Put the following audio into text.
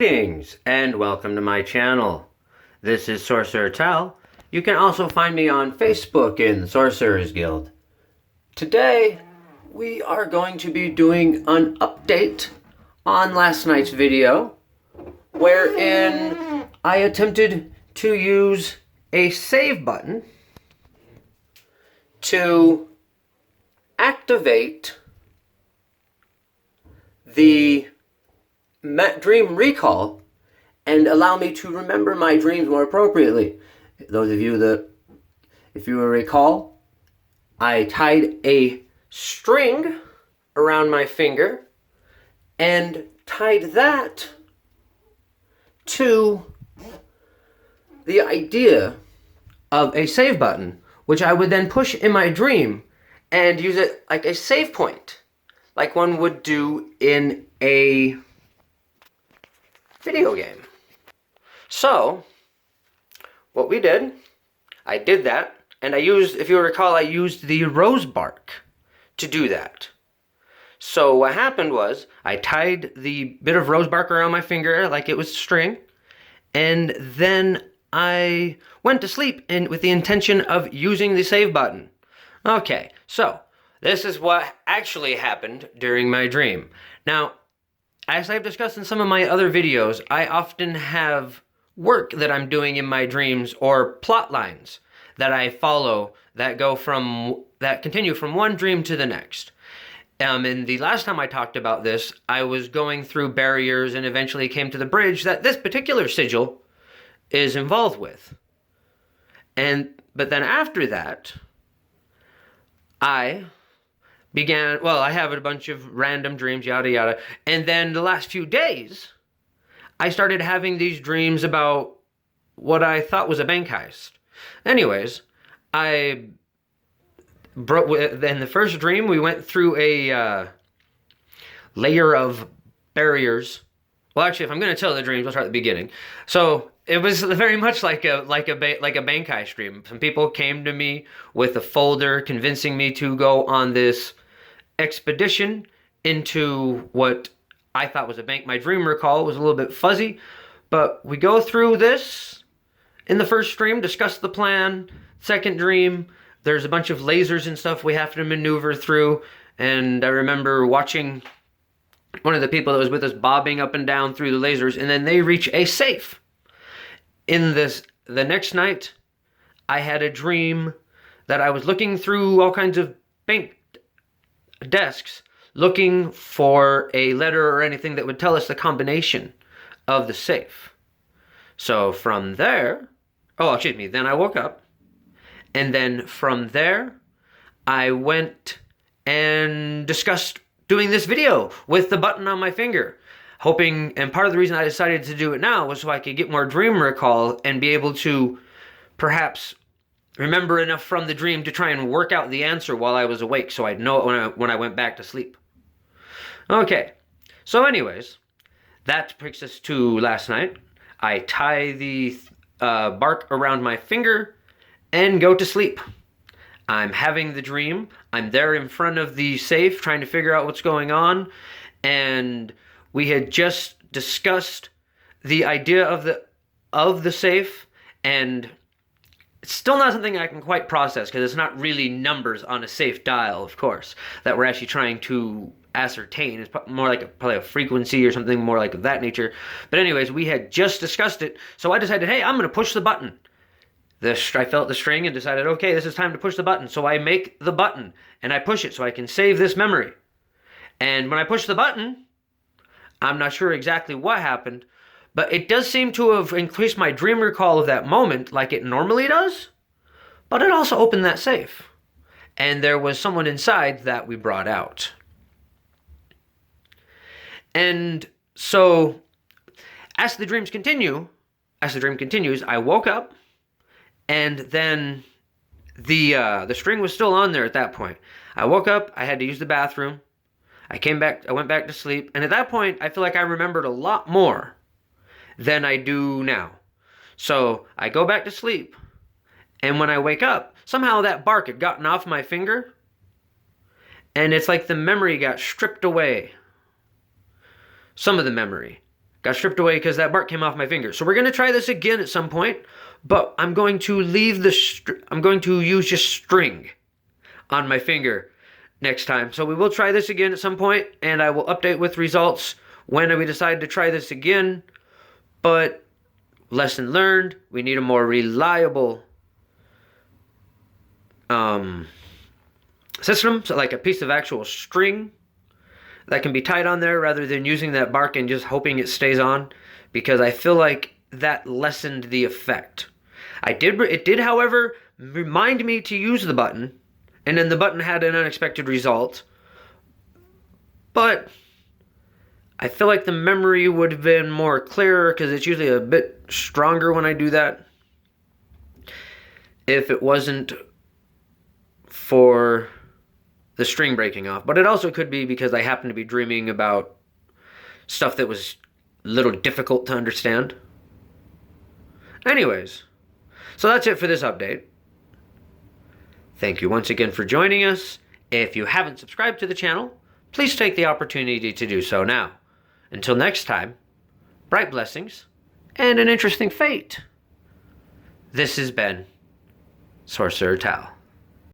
Greetings and welcome to my channel. This is Sorcerer Tal. You can also find me on Facebook in the Sorcerers Guild. Today we are going to be doing an update on last night's video wherein I attempted to use a save button to activate the dream recall and allow me to remember my dreams more appropriately. Those of you that, if you will recall, I tied a string around my finger and tied that to the idea of a save button, which I would then push in my dream and use it like a save point, like one would do in a video game. So, what we did, I did that, and I used, if you recall, I used the rose bark to do that. So what happened was, I tied the bit of rose bark around my finger like it was string, and then I went to sleep with the intention of using the save button. Okay, so this is what actually happened during my dream. Now, as I've discussed in some of my other videos, I often have work that I'm doing in my dreams or plot lines that I follow that continue from one dream to the next. And the last time I talked about this, I was going through barriers and eventually came to the bridge that this particular sigil is involved with. But then after that, I have a bunch of random dreams, yada yada, and then the last few days, I started having these dreams about what I thought was a bank heist. Anyways, in the first dream, we went through a layer of barriers. Well, actually, if I'm going to tell the dreams, I'll start at the beginning. So it was very much like a bank heist dream. Some people came to me with a folder convincing me to go on this expedition into what I thought was a bank. My dream recall was a little bit fuzzy, but we go through this in the first dream, discuss the plan. Second dream, there's a bunch of lasers and stuff we have to maneuver through, and I remember watching one of the people that was with us bobbing up and down through the lasers, and then they reach a safe. The next night, I had a dream that I was looking through all kinds of bank desks looking for a letter or anything that would tell us the combination of the safe. So from there, then I woke up, and then from there, I went and discussed doing this video with the button on my finger, hoping, and part of the reason I decided to do it now was so I could get more dream recall and be able to perhaps remember enough from the dream to try and work out the answer while I was awake, so I'd know it when I went back to sleep. Okay, so anyways, that brings us to last night. I tie the bark around my finger and go to sleep. I'm having the dream. I'm there in front of the safe trying to figure out what's going on, and we had just discussed the idea of the safe, and it's still not something I can quite process because it's not really numbers on a safe dial, of course, that we're actually trying to ascertain. It's more like probably a frequency or something more like of that nature. But anyways, we had just discussed it, so I decided, hey, I'm going to push the button. I felt the string and decided, okay, this is time to push the button. So I make the button and I push it so I can save this memory. And when I push the button, I'm not sure exactly what happened, but it does seem to have increased my dream recall of that moment like it normally does, but it also opened that safe. And there was someone inside that we brought out. And so, as the dream continues, I woke up, and then the string was still on there at that point. I woke up, I had to use the bathroom, I went back to sleep, and at that point, I feel like I remembered a lot more than I do now. So I go back to sleep, and when I wake up, somehow that bark had gotten off my finger, and it's like the memory got stripped away. Some of the memory. got stripped away because that bark came off my finger. So we're going to try this again at some point, but I'm going to leave I'm going to use just string on my finger next time. So we will try this again at some point, and I will update with results when we decide to try this again. But lesson learned, we need a more reliable system, so like a piece of actual string that can be tied on there rather than using that bark and just hoping it stays on, because I feel like that lessened the effect. It did, however, remind me to use the button, and then the button had an unexpected result. But I feel like the memory would have been more clearer, because it's usually a bit stronger when I do that, if it wasn't for the string breaking off. But it also could be because I happened to be dreaming about stuff that was a little difficult to understand. Anyways, so that's it for this update. Thank you once again for joining us. If you haven't subscribed to the channel, please take the opportunity to do so now. Until next time, bright blessings and an interesting fate. This has been Sorcerer Tal.